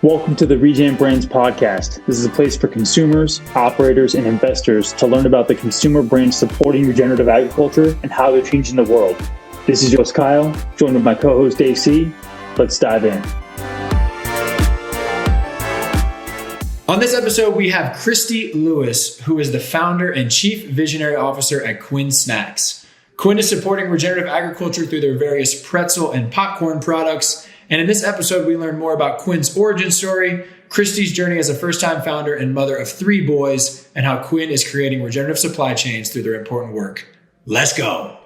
Welcome to the Regen Brands podcast. This is a place for consumers, operators, and investors to learn about the consumer brands supporting regenerative agriculture and how they're changing the world. This is your host, Kyle, joined with my co-host, AC. Let's dive in. On this episode, we have Kristy Lewis, who is the founder and chief visionary officer at Quinn Snacks. Quinn is supporting regenerative agriculture through their various pretzel and popcorn products. And in this episode, we learn more about Quinn's origin story, Kristy's journey as a first-time founder and mother of 3 boys, and how Quinn is creating regenerative supply chains through their important work. Let's go.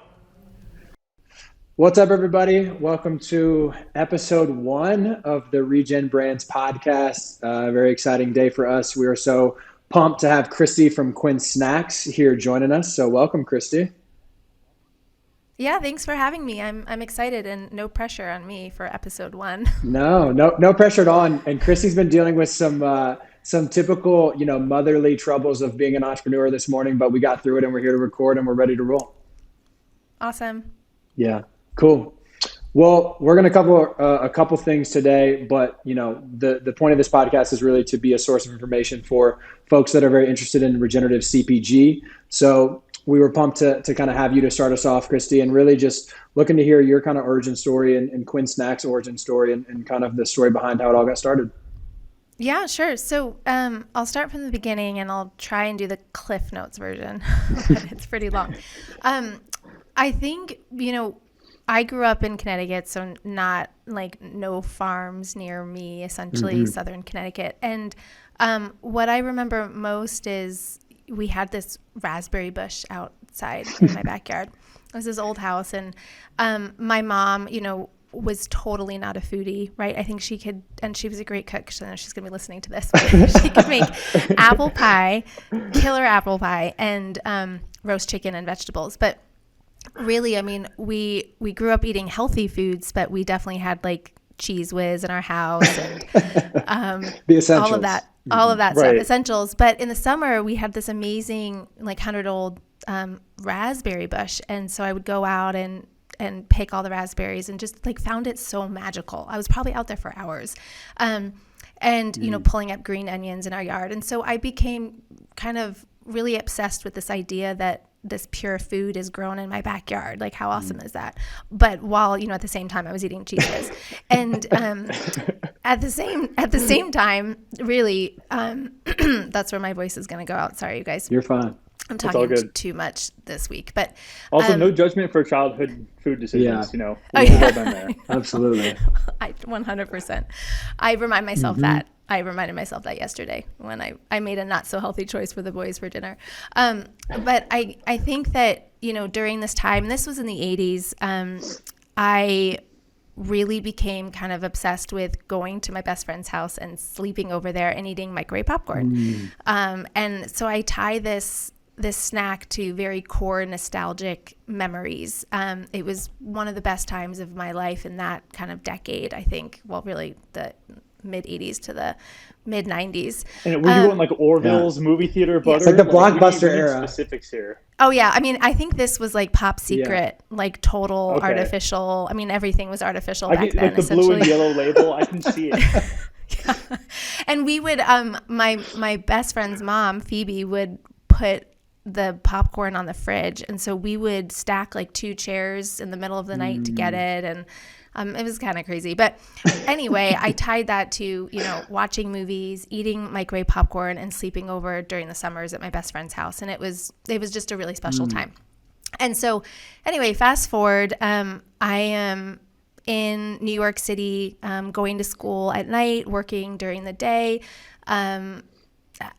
What's up, everybody? Welcome to episode 1 of the Regen Brands podcast. A very exciting day for us. We are so pumped to have Kristy from Quinn Snacks here joining us. So welcome, Kristy. Yeah, thanks for having me. I'm excited, and no pressure on me for episode 1. No pressure at all. And Kristy's been dealing with some typical, motherly troubles of being an entrepreneur this morning, but we got through it and we're here to record and we're ready to roll. Awesome. Yeah, cool. Well, we're going to cover a couple things today, but the point of this podcast is really to be a source of information for folks that are very interested in regenerative CPG. So we were pumped to kind of have you to start us off, Kristy, and really just looking to hear your kind of origin story and Quinn Snacks origin story and kind of the story behind how it all got started. Yeah, sure. So I'll start from the beginning and I'll try and do the Cliff Notes version, but it's pretty long. I think, I grew up in Connecticut, so not no farms near me, essentially Southern Connecticut. And what I remember most is we had this raspberry bush outside in my backyard. It was this old house, and my mom, was totally not a foodie, right? I think she could, and she was a great cook, so she's going to be listening to this. She could make apple pie, killer apple pie, and roast chicken and vegetables. But really, we grew up eating healthy foods, but we definitely had Cheese Whiz in our house and the essentials. all of that Right. stuff, essentials. But in the summer, we had this amazing 100-year-old raspberry bush, and so I would go out and pick all the raspberries and just found it so magical. I was probably out there for hours, pulling up green onions in our yard. And so I became kind of really obsessed with this idea that this pure food is grown in my backyard. How awesome is that? But while, at the same time I was eating Cheez Whiz. And at the same time, really, that's where my voice is going to go out. Sorry, you guys. You're fine. I'm talking too much this week. But Also, no judgment for childhood food decisions. Yeah. We've all been there. Absolutely. 100%. I remind myself that. I reminded myself that yesterday when I made a not so healthy choice for the boys for dinner. But I think that, during this time, this was in the 80s, I really became kind of obsessed with going to my best friend's house and sleeping over there and eating microwave popcorn. And so I tie this snack to very core nostalgic memories. It was one of the best times of my life in that kind of decade, I think. Well, really the mid-80s to the mid-90s. And were you going Orville's movie theater butter? It's the Blockbuster era. Specifics here. Oh, yeah. I think this was Pop Secret, total Okay. artificial. Everything was artificial back then. The blue and yellow label, I can see it. Yeah. And we would, my best friend's mom, Phoebe, would put the popcorn on the fridge. And so we would stack 2 chairs in the middle of the night to get it. And it was kind of crazy. But anyway, I tied that to, watching movies, eating microwave popcorn, and sleeping over during the summers at my best friend's house. And it was just a really special time. And so anyway, fast forward, I am in New York City, going to school at night, working during the day.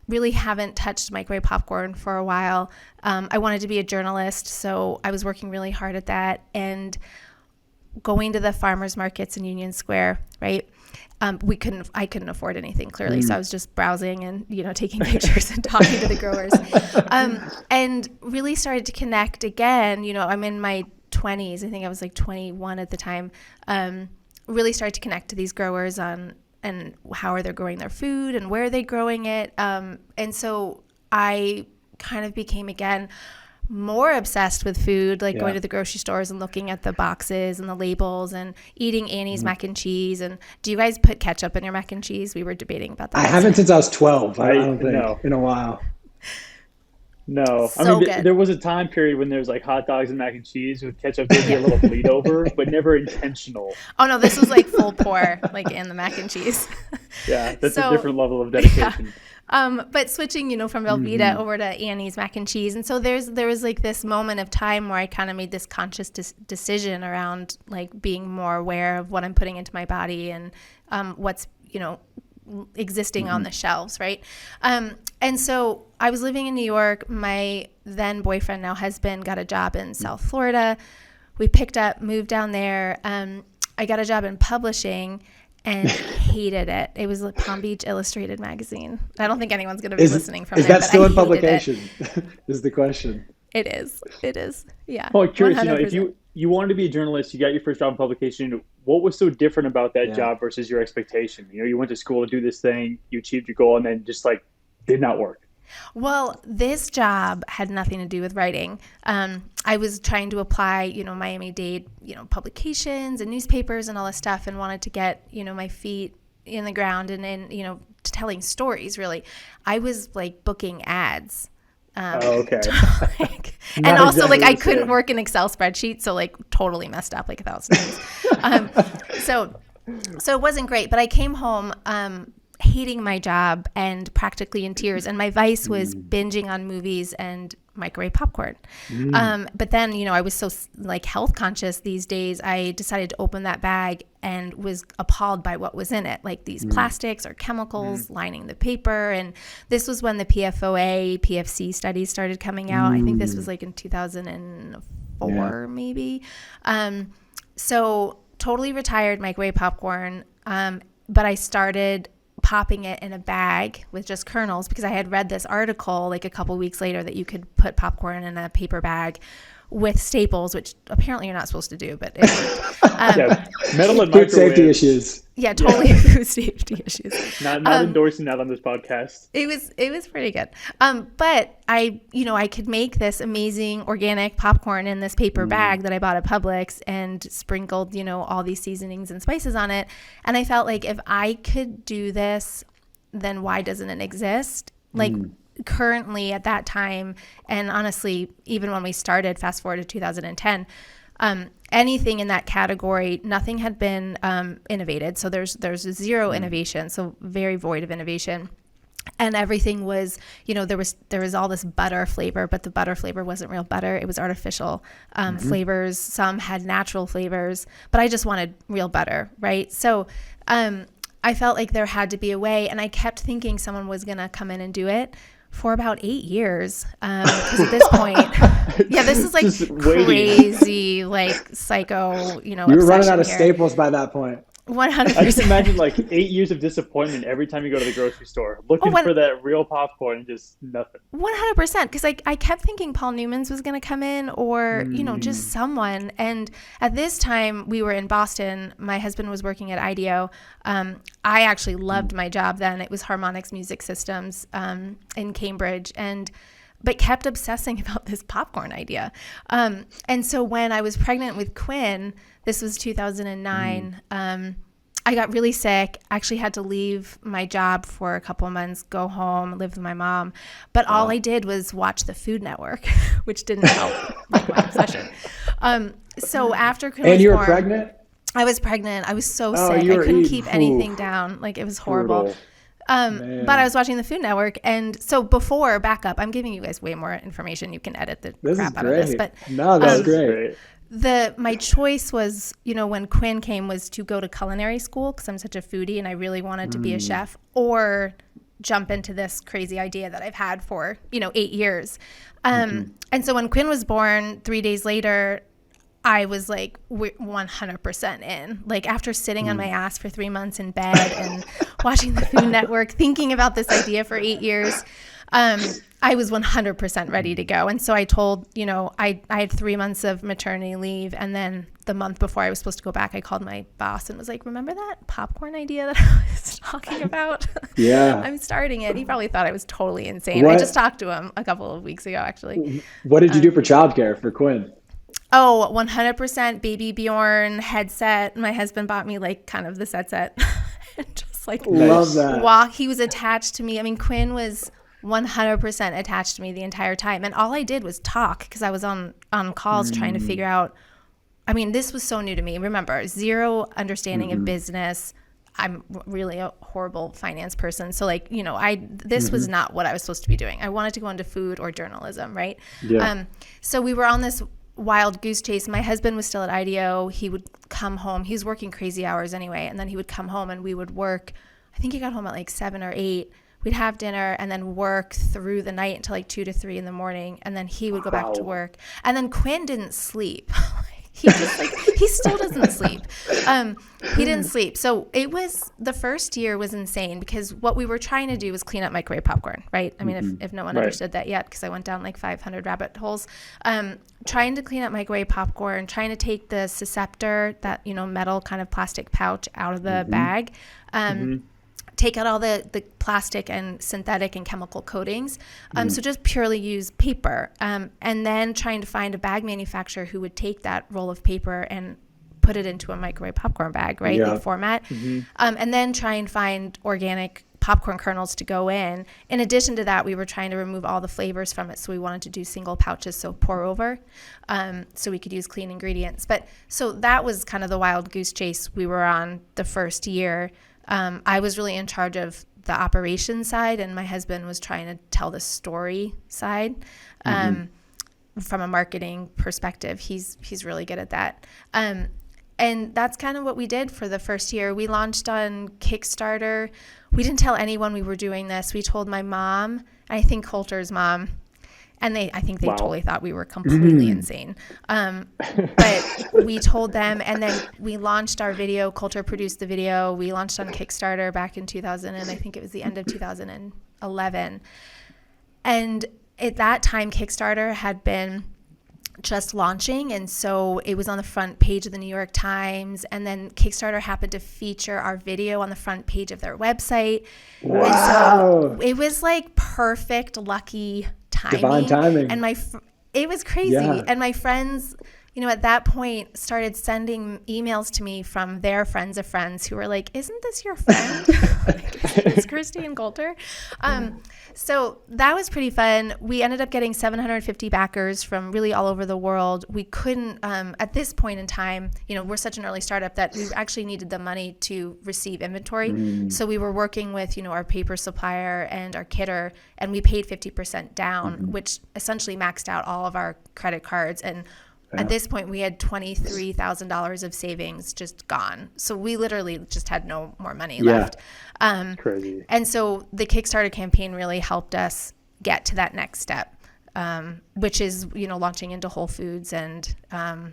Really haven't touched microwave popcorn for a while. I wanted to be a journalist, so I was working really hard at that and going to the farmers markets in Union Square, right? I couldn't afford anything, clearly. So I was just browsing and, taking pictures and talking to the growers, and really started to connect again. I'm in my 20s. I think I was 21 at the time. Really started to connect to these growers and how are they growing their food and where are they growing it. And so I kind of became again more obsessed with food, like going to the grocery stores and looking at the boxes and the labels and eating Annie's mac and cheese. And do you guys put ketchup in your mac and cheese? We were debating about that. I haven't since I was 12. I don't think no. in a while. No, So I mean, good. there was a time period when there was like hot dogs and mac and cheese with ketchup, maybe a little bleed over, but never intentional. Oh no, this was like full pour, like in the mac and cheese. Yeah, that's So- a different level of dedication. But switching, from Velveeta over to Annie's mac and cheese. And so there was like this moment of time where I kind of made this conscious decision around like being more aware of what I'm putting into my body and what's, existing on the shelves, right? And so I was living in New York. My then boyfriend, now husband, got a job in South Florida. We picked up, moved down there. I got a job in publishing and hated it. It was like Palm Beach Illustrated magazine. I don't think anyone's going to be listening from Is there. that but still I in hated publication? Is the question. It is. Yeah. Oh, curious, 100%. if you wanted to be a journalist, you got your first job in publication, what was so different about that job versus your expectation? You went to school to do this thing, you achieved your goal, and then just like did not work. Well, this job had nothing to do with writing. I was trying to apply, Miami-Dade, publications and newspapers and all this stuff, and wanted to get, my feet in the ground and in, telling stories, really. I was like booking ads. Okay. And Not also exactly I the couldn't same. work an Excel spreadsheet, so like totally messed up like 1,000 times. So it wasn't great, but I came home hating my job and practically in tears, and my vice was binging on movies and microwave popcorn. But then, I was so like health conscious these days, I decided to open that bag and was appalled by what was in it, like these plastics or chemicals lining the paper. And this was when the PFOA, PFC studies started coming out. I think this was like in 2004, maybe. So totally retired microwave popcorn. But I started popping it in a bag with just kernels because I had read this article like a couple weeks later that you could put popcorn in a paper bag with staples, which apparently you're not supposed to do, but it worked. Metal and Food safety microwave. issues. Yeah, totally food safety issues. Not endorsing that on this podcast. It was pretty good. But I could make this amazing organic popcorn in this paper bag that I bought at Publix and sprinkled, all these seasonings and spices on it. And I felt like if I could do this, then why doesn't it exist? Like currently at that time, and honestly, even when we started, fast forward to 2010, anything in that category, nothing had been innovated. So there's zero innovation, so very void of innovation. And everything was, there was all this butter flavor, but the butter flavor wasn't real butter. It was artificial flavors. Some had natural flavors, but I just wanted real butter, right? So I felt like there had to be a way, and I kept thinking someone was going to come in and do it for about 8 years. Because at this point, this is like Just waiting. crazy, like psycho, You were running out of here. staples by that point. 100%. I just imagine like 8 years of disappointment every time you go to the grocery store, looking when- for that real popcorn and just nothing. 100%, because I kept thinking Paul Newman's was going to come in, or just someone. And at this time we were in Boston. My husband was working at IDEO. I actually loved my job then. It was Harmonix Music Systems in Cambridge, but kept obsessing about this popcorn idea. And so when I was pregnant with Quinn, this was 2009, I got really sick, actually had to leave my job for a couple of months, go home, live with my mom. But all I did was watch the Food Network, which didn't help like, my obsession. So after Quinn was And you were born, pregnant? I was pregnant. I was so Oh, sick. you I were couldn't eating. keep anything down. Like, it was horrible. Brutal. Man. But I was watching the Food Network, and so before, back up, I'm giving you guys way more information. You can edit the This is crap out of great. this. But No, that's That's great. my choice was, when Quinn came, was to go to culinary school because I'm such a foodie and I really wanted to be a chef, or jump into this crazy idea that I've had for 8 years. And so when Quinn was born, 3 days later, I was like 100% in. Like, after sitting on my ass for 3 months in bed and watching the Food Network, thinking about this idea for 8 years, I was 100% ready to go. And so I told, I had 3 months of maternity leave. And then the month before I was supposed to go back, I called my boss and was like, remember that popcorn idea that I was talking about? Yeah. I'm starting it. He probably thought I was totally insane. I just talked to him a couple of weeks ago, actually. What did you do for childcare for Quinn? Oh, 100% baby Bjorn headset. My husband bought me like kind of the set. Just like love that. He was attached to me. I mean, Quinn was 100% attached to me the entire time. And all I did was talk because I was on calls trying to figure out. I mean, this was so new to me. Remember, zero understanding of business. I'm really a horrible finance person. So like, this was not what I was supposed to be doing. I wanted to go into food or journalism, right? Yeah. So we were on this wild goose chase. My husband was still at IDEO. He would come home. He was working crazy hours anyway. And then he would come home and we would work. I think he got home at like 7 or 8. We'd have dinner and then work through the night until like 2 to 3 in the morning. And then he would go back to work. And then Quinn didn't sleep. He still doesn't sleep. He didn't sleep. So the first year was insane because what we were trying to do was clean up microwave popcorn, right? I mean, if no one understood that yet, because I went down like 500 rabbit holes, trying to clean up microwave popcorn, trying to take the susceptor, that, metal kind of plastic pouch out of the bag, take out all the plastic and synthetic and chemical coatings. So just purely use paper. And then trying to find a bag manufacturer who would take that roll of paper and put it into a microwave popcorn bag, right? Yeah. Like format. And then try and find organic popcorn kernels to go in. In addition to that, we were trying to remove all the flavors from it. So we wanted to do single pouches, so pour over, so we could use clean ingredients. So that was kind of the wild goose chase we were on the first year. I was really in charge of the operation side, and my husband was trying to tell the story side from a marketing perspective. He's really good at that. And that's kind of what we did for the first year. We launched on Kickstarter. We didn't tell anyone we were doing this. We told my mom, and I think Coulter's mom, and I think they totally thought we were completely insane. But we told them, and then we launched our video. Coulter produced the video. We launched on Kickstarter back in 2000, and I think it was the end of 2011. And at that time, Kickstarter had been just launching, and so it was on the front page of the New York Times, and then Kickstarter happened to feature our video on the front page of their website. Wow. And so it was like perfect, lucky timing. Divine timing. And it was crazy. Yeah. And my friends, at that point started sending emails to me from their friends of friends who were like, isn't this your friend? It's Kristy and Coulter. So that was pretty fun. We ended up getting 750 backers from really all over the world. We couldn't, at this point in time, we're such an early startup that we actually needed the money to receive inventory. So we were working with, our paper supplier and our kidder, and we paid 50% down, which essentially maxed out all of our credit cards. And at this point, we had $23,000 of savings just gone. So we literally just had no more money left. Crazy. And so the Kickstarter campaign really helped us get to that next step, which is, launching into Whole Foods. And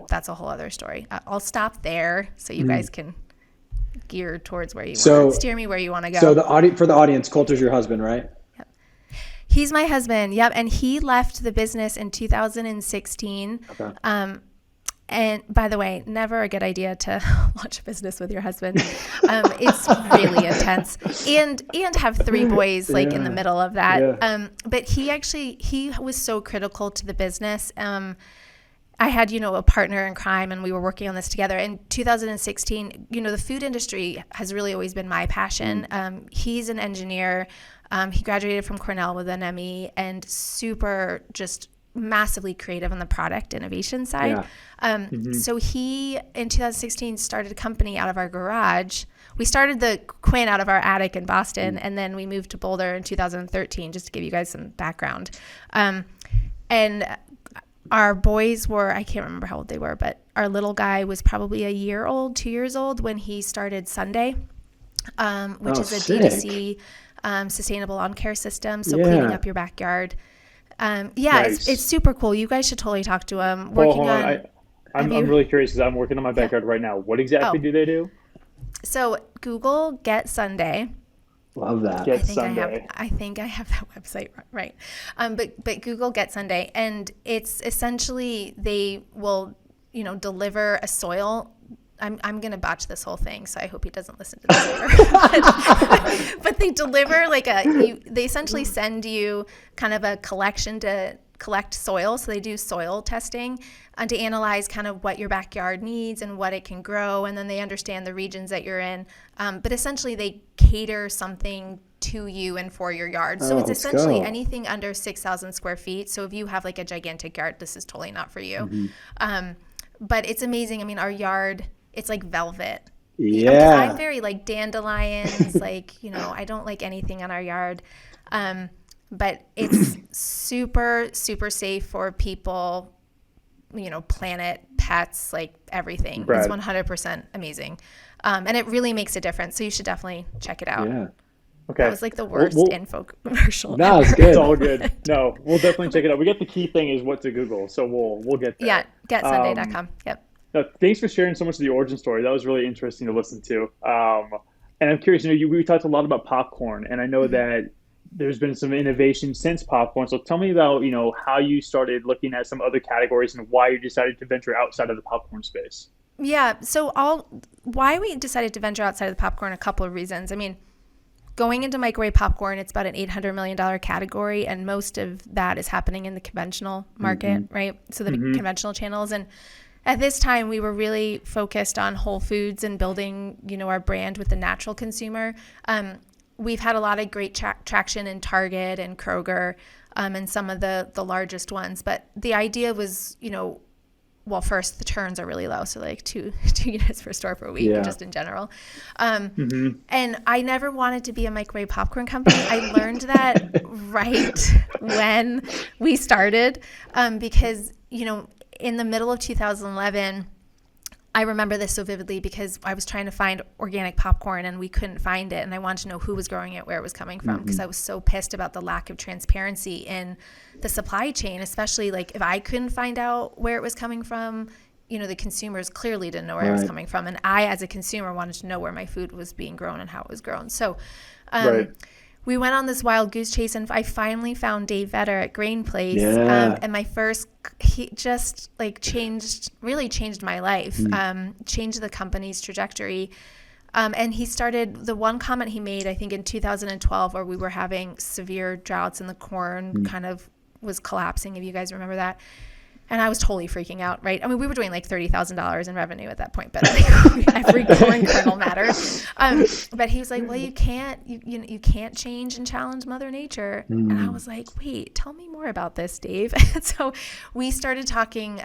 that's a whole other story. I'll stop there so you guys can gear towards where you want. Steer me where you want to go. So for the audience, Coulter's your husband, right? He's my husband. Yep. And he left the business in 2016. Okay. And by the way, never a good idea to launch a business with your husband. It's really intense, and have 3 boys in the middle of that. Yeah. But he was so critical to the business. I had, a partner in crime, and we were working on this together. In 2016, the food industry has really always been my passion. He's an engineer. He graduated from Cornell with an ME, and super just massively creative on the product innovation side. Yeah. So he, in 2016, started a company out of our garage. We started the Quinn out of our attic in Boston, and then we moved to Boulder in 2013, just to give you guys some background. And our boys were, I can't remember how old they were, but our little guy was probably 2 years old when he started Sunday, which is a sick. D2C sustainable lawn care system. So cleaning up your backyard. Nice. It's super cool. You guys should totally talk to him. I'm really curious because I'm working on my backyard right now. What exactly do they do? So Google Get Sunday, Love that. Get I think Sunday. I think I have that website right. But Google Get Sunday, and it's essentially they will, deliver a soil. I'm gonna botch this whole thing, so I hope he doesn't listen to this later. But they deliver they essentially send you kind of a collection to collect soil. So they do soil testing to analyze kind of what your backyard needs and what it can grow, and then they understand the regions that you're in. But essentially, they cater something to you and for your yard. So it's essentially anything under 6,000 square feet. So if you have like a gigantic yard, this is totally not for you. But it's amazing. I mean, our yard, it's like velvet. Yeah. Because I'm very like dandelions, I don't like anything on our yard. But it's super, super safe for people, planet, pets, like everything. Right. It's 100% amazing. And it really makes a difference. So you should definitely check it out. Yeah. Okay. That was like the worst info commercial. No, it's It's good. all good. No, we'll definitely check it out. We get the key thing is what to Google, so we'll get there. Yeah, getsunday.com. Yep. No, thanks for sharing so much of the origin story. That was really interesting to listen to. And I'm curious, we talked a lot about popcorn, and I know that there's been some innovation since popcorn. So tell me about, how you started looking at some other categories and why you decided to venture outside of the popcorn space. Yeah. So why we decided to venture outside of the popcorn, a couple of reasons. I mean, going into microwave popcorn, it's about an $800 million category, and most of that is happening in the conventional market, right? So the conventional channels. And at this time, we were really focused on whole foods and building, our brand with the natural consumer. We've had a lot of great traction in Target and Kroger and some of the largest ones. But the idea was, first, the turns are really low. So like two units per store per week, just in general. And I never wanted to be a microwave popcorn company. I learned that right when we started because, in the middle of 2011, I remember this so vividly because I was trying to find organic popcorn and we couldn't find it. And I wanted to know who was growing it, where it was coming from, because I was so pissed about the lack of transparency in the supply chain, especially like if I couldn't find out where it was coming from, the consumers clearly didn't know where it was coming from. And I, as a consumer, wanted to know where my food was being grown and how it was grown. So we went on this wild goose chase, and I finally found Dave Vetter at Grain Place. And my first, he just really changed my life, changed the company's trajectory. And he started, the one comment he made, I think in 2012, where we were having severe droughts and the corn kind of was collapsing, if you guys remember that. And I was totally freaking out, right? I mean, we were doing like $30,000 in revenue at that point, but like every corn kernel mattered. But he was like, "Well, you can't change and challenge Mother Nature." And I was like, "Wait, tell me more about this, Dave." And so we started talking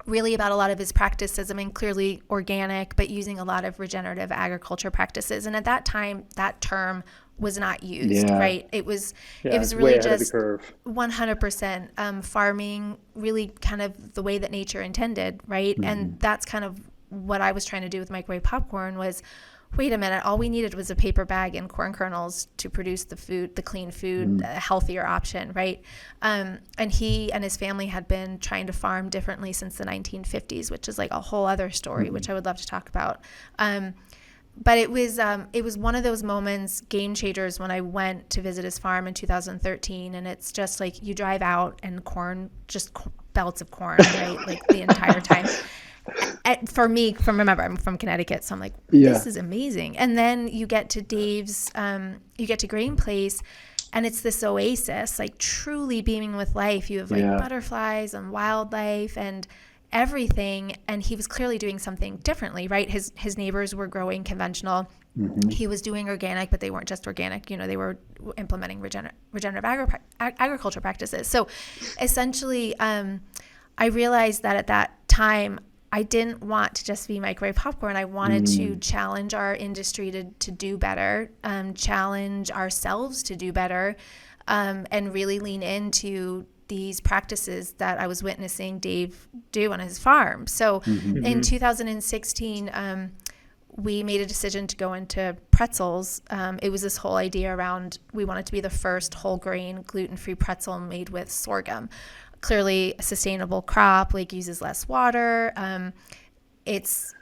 really about a lot of his practices. I mean, clearly organic, but using a lot of regenerative agriculture practices. And at that time, that term was not used, right? It was really just 100% farming, really kind of the way that nature intended, right? And that's kind of what I was trying to do with microwave popcorn was, wait a minute, all we needed was a paper bag and corn kernels to produce the food, the clean food, a healthier option, right? And he and his family had been trying to farm differently since the 1950s, which is like a whole other story, which I would love to talk about. But it was one of those moments, game changers, when I went to visit his farm in 2013, and it's just like you drive out and corn, just belts of corn, right? Like the entire time. For me, remember, I'm from Connecticut, so I'm like, this is amazing. And then you get to Dave's, you get to Grain Place, and it's this oasis, like truly beaming with life. You have like butterflies and wildlife and everything, and he was clearly doing something differently, right? His neighbors were growing conventional. He was doing organic, but they weren't just organic. They were implementing regenerative agriculture practices. So essentially, I realized that at that time, I didn't want to just be microwave popcorn. I wanted to challenge our industry to do better, challenge ourselves to do better, and really lean into these practices that I was witnessing Dave do on his farm. So in 2016, we made a decision to go into pretzels. It was this whole idea around we wanted to be the first whole grain, gluten-free pretzel made with sorghum. Clearly a sustainable crop, like uses less water. It's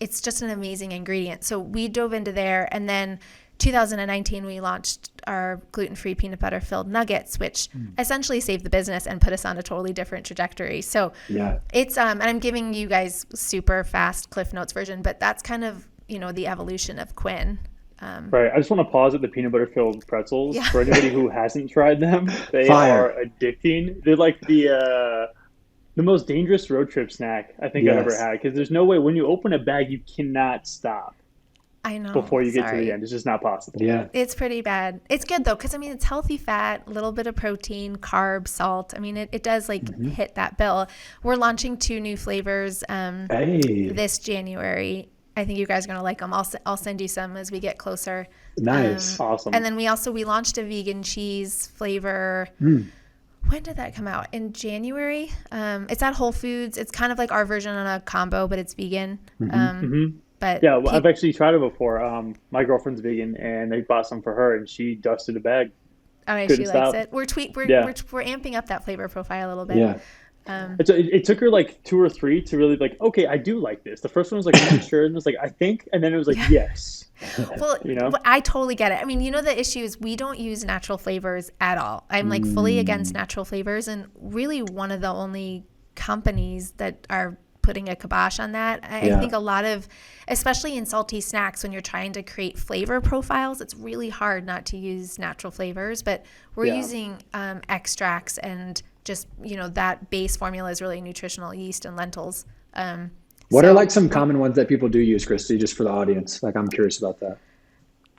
just an amazing ingredient. So we dove into there, and then 2019, we launched our gluten-free peanut butter filled nuggets, which essentially saved the business and put us on a totally different trajectory. So it's, and I'm giving you guys super fast Cliff Notes version, but that's kind of, the evolution of Quinn. Right. I just want to pause at the peanut butter filled pretzels. For anybody who hasn't tried them, they are addicting. They're like the most dangerous road trip snack I think I've ever had, because there's no way when you open a bag, you cannot stop. I know. Before you get to the end. It's just not possible. Yeah. It's pretty bad. It's good though, because it's healthy fat, a little bit of protein, carb, salt. It does hit that bill. We're launching 2 new flavors this January. I think you guys are going to like them. I'll send you some as we get closer. Nice. Awesome. And then we launched a vegan cheese flavor. When did that come out? In January? It's at Whole Foods. It's kind of like our version on a combo, but it's vegan. But yeah, I've actually tried it before. My girlfriend's vegan, and they bought some for her, and she dusted a bag. She likes it. We're amping up that flavor profile a little bit. Yeah. It took her like 2 or 3 to really okay, I do like this. The first one was like, I'm not sure, and it was like, I think, and then it was like, yes. Well, I totally get it. The issue is we don't use natural flavors at all. I'm fully against natural flavors, and really one of the only companies that are putting a kibosh on that. I think a lot of, especially in salty snacks, when you're trying to create flavor profiles, it's really hard not to use natural flavors, but we're using extracts, and just, that base formula is really nutritional yeast and lentils. What are some common ones that people do use, Kristy, just for the audience? I'm curious about that.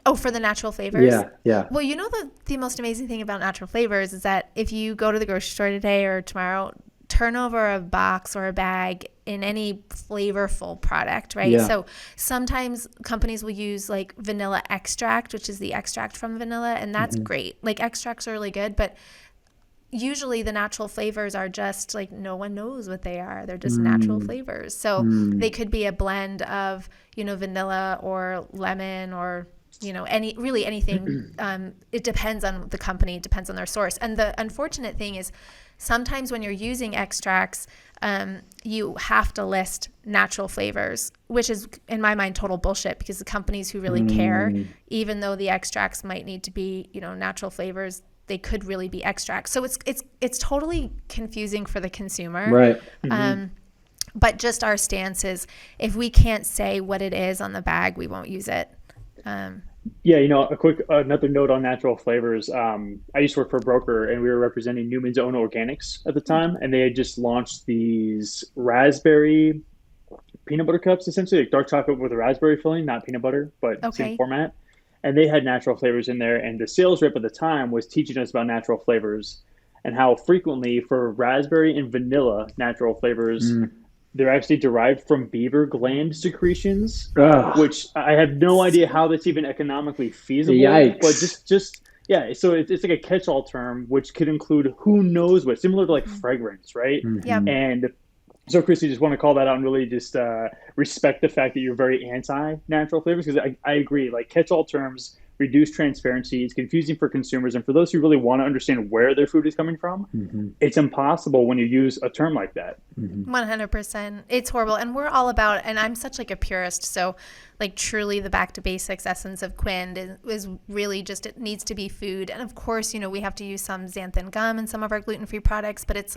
Oh, for the natural flavors? Yeah. Well, the most amazing thing about natural flavors is that if you go to the grocery store today or tomorrow, turn over a box or a bag in any flavorful product, right? Yeah. So sometimes companies will use vanilla extract, which is the extract from vanilla, and that's great. Extracts are really good, but usually the natural flavors are just no one knows what they are. They're just natural flavors. So they could be a blend of, vanilla or lemon or anything. It depends on the company, it depends on their source. And the unfortunate thing is sometimes when you're using extracts, you have to list natural flavors, which is in my mind total bullshit, because the companies who really care, even though the extracts might need to be, natural flavors, they could really be extracts. So it's totally confusing for the consumer. Right. But just our stance is, if we can't say what it is on the bag, we won't use it. A quick another note on natural flavors. I used to work for a broker, and we were representing Newman's Own Organics at the time, and they had just launched these raspberry peanut butter cups, essentially dark chocolate with a raspberry filling, not peanut butter, but same format. And they had natural flavors in there, and the sales rep at the time was teaching us about natural flavors and how frequently for raspberry and vanilla natural flavors, they're actually derived from beaver gland secretions, which I have no idea how that's even economically feasible. Yikes. But so it's like a catch-all term, which could include who knows what, similar to fragrance, right? Yep. And so, Kristy, just want to call that out and really just respect the fact that you're very anti-natural flavors, because I agree, catch-all terms reduce transparency. It's confusing for consumers, and for those who really want to understand where their food is coming from, it's impossible when you use a term like that. 100%. It's horrible. And we're all about, and I'm such a purist, so truly the back to basics essence of Quinn is really just, it needs to be food. And of course, we have to use some xanthan gum in some of our gluten-free products, but it's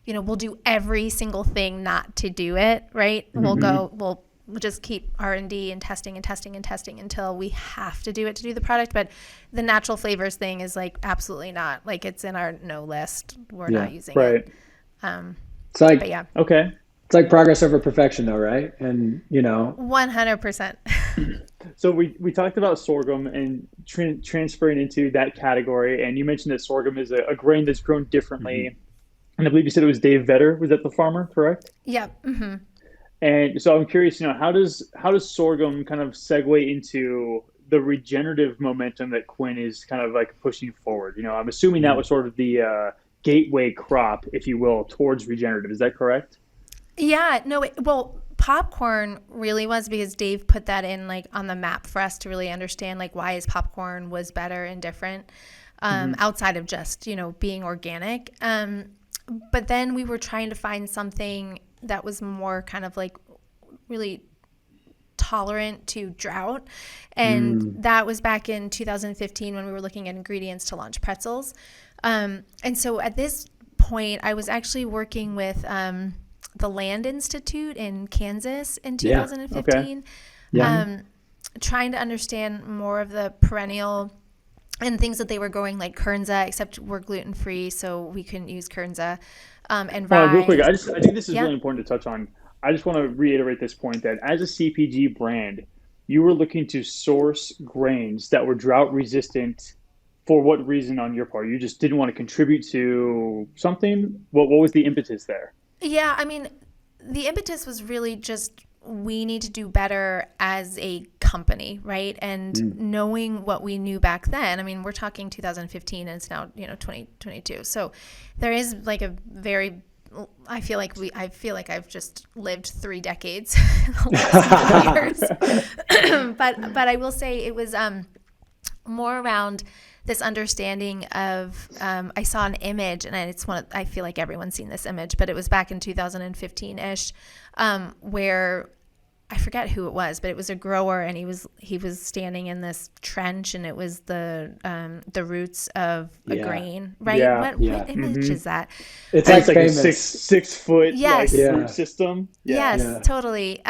we'll do every single thing not to do it, right? We'll just keep R&D and testing until we have to do it to do the product. But the natural flavors thing is absolutely not. It's in our no list. We're not using it. It's but yeah. Okay. It's progress over perfection though, right? And 100%. So we talked about sorghum and transferring into that category. And you mentioned that sorghum is a grain that's grown differently. And I believe you said it was Dave Vetter. Was that the farmer, correct? Yeah. And so I'm curious, how does sorghum kind of segue into the regenerative momentum that Quinn is kind of pushing forward? I'm assuming that was sort of the gateway crop, if you will, towards regenerative. Is that correct? Yeah. No. Well, popcorn really was, because Dave put that in on the map for us to really understand why his popcorn was better and different, outside of just being organic. But then we were trying to find something that was more kind of really tolerant to drought. And that was back in 2015 when we were looking at ingredients to launch pretzels. And so at this point, I was actually working with the Land Institute in Kansas in 2015, trying to understand more of the perennial and things that they were growing, like kernza, except we're gluten-free, so we couldn't use kernza, and rye. Real quick, I think this is really important to touch on. I just want to reiterate this point that as a CPG brand, you were looking to source grains that were drought resistant. For what reason on your part? You just didn't want to contribute to something? What was the impetus there? Yeah, I mean, the impetus was really just we need to do better as a company, right? And knowing what we knew back then, I mean, we're talking 2015 and it's now, 2022. So there is like a very, I feel like I've just lived 3 decades in the last couple years. But I will say it was more around this understanding of, I saw an image, and I feel like everyone's seen this image, but it was back in 2015-ish, where I forget who it was, but it was a grower, and he was standing in this trench, and it was the roots of a grain, right? Yeah. What image is that? It's like famous. a six foot root system. Yeah. Yes, totally.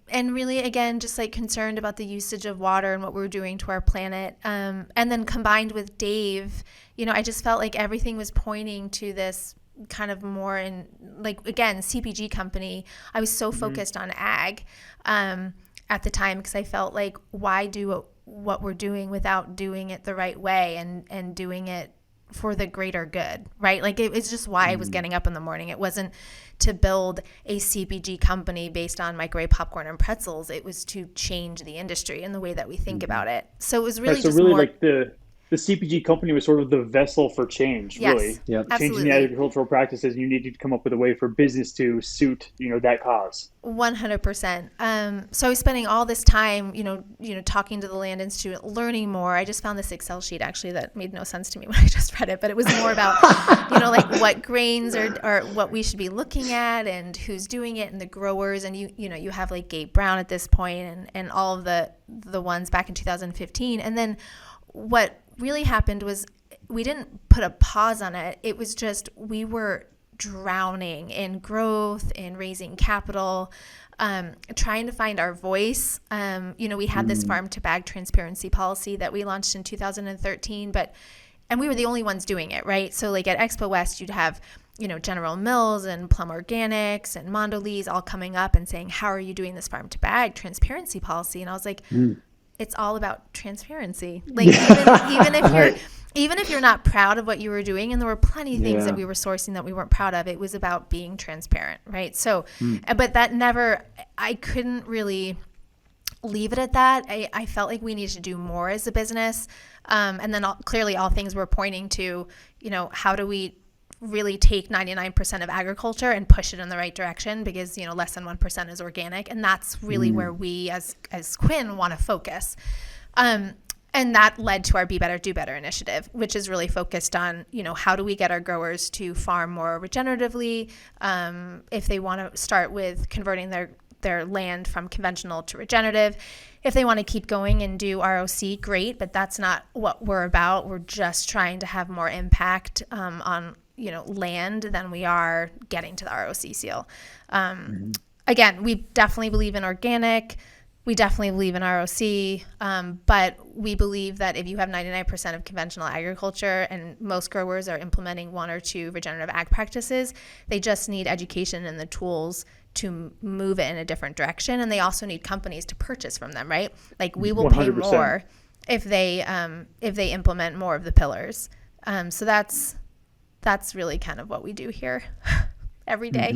And really, again, just like concerned about the usage of water and what we're doing to our planet. And then combined with Dave, I just felt like everything was pointing to this kind of more in, like, again, CPG company. I was so focused on ag at the time because I felt like, why do what we're doing without doing it the right way and doing it for the greater good, right? Like it's just why I was getting up in the morning. It wasn't to build a CPG company based on microwave popcorn and pretzels. It was to change the industry and the way that we think about it. So it was really just more like the CPG company was sort of the vessel for change, really. Yep. Changing the agricultural practices, you needed to come up with a way for business to suit, that cause. 100%. So I was spending all this time, talking to the Land Institute, learning more. I just found this Excel sheet actually that made no sense to me when I just read it, but it was more about, like what grains are what we should be looking at and who's doing it and the growers. And you have like Gabe Brown at this point and all of the ones back in 2015. And then what really happened was we didn't put a pause on it. It was just we were drowning in growth, in raising capital, trying to find our voice. We had this farm to bag transparency policy that we launched in 2013, and we were the only ones doing it, right? So like at Expo West, you'd have General Mills and Plum Organics and Mondelez all coming up and saying, how are you doing this farm to bag transparency policy? And I was like, it's all about transparency. Like even if you're not proud of what you were doing, and there were plenty of things that we were sourcing that we weren't proud of, it was about being transparent, right? So, but I couldn't really leave it at that. I felt like we needed to do more as a business. And then clearly all things were pointing to, how do we really take 99% of agriculture and push it in the right direction, because less than 1% is organic, and that's really where we as Quinn want to focus, and that led to our Be Better Do Better initiative, which is really focused on how do we get our growers to farm more regeneratively, if they want to start with converting their land from conventional to regenerative. If they want to keep going and do ROC, great, but that's not what we're about. We're just trying to have more impact on land than we are getting to the ROC seal. Again, we definitely believe in organic. We definitely believe in ROC. But we believe that if you have 99% of conventional agriculture and most growers are implementing 1 or 2 regenerative ag practices, they just need education and the tools to move it in a different direction. And they also need companies to purchase from them, right? Like we will 100%. Pay more if they implement more of the pillars. So that's really kind of what we do here every day.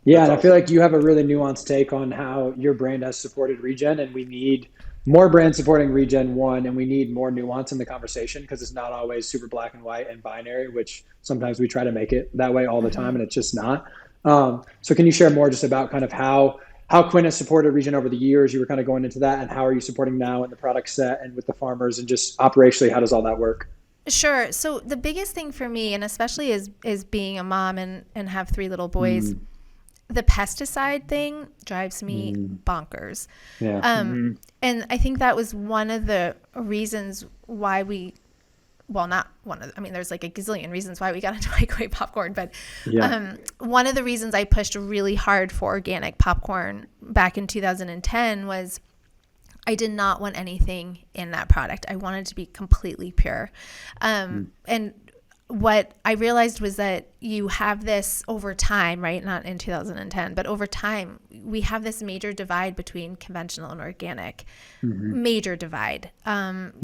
Yeah, and I feel like you have a really nuanced take on how your brand has supported regen, and we need more brands supporting regen, one, and we need more nuance in the conversation because it's not always super black and white and binary, which sometimes we try to make it that way all the time, and it's just not. So can you share more just about kind of how Quinn has supported regen over the years? You were kind of going into that, and how are you supporting now in the product set and with the farmers, and just operationally, how does all that work? Sure. So the biggest thing for me, and especially as being a mom and have 3 little boys, the pesticide thing drives me bonkers. Yeah. And I think that was one of the reasons why not one of, there's like a gazillion reasons why we got into microwave popcorn, but one of the reasons I pushed really hard for organic popcorn back in 2010 was I did not want anything in that product. I wanted to be completely pure. And what I realized was that you have this over time, right? Not in 2010, but over time, we have this major divide between conventional and organic. Major divide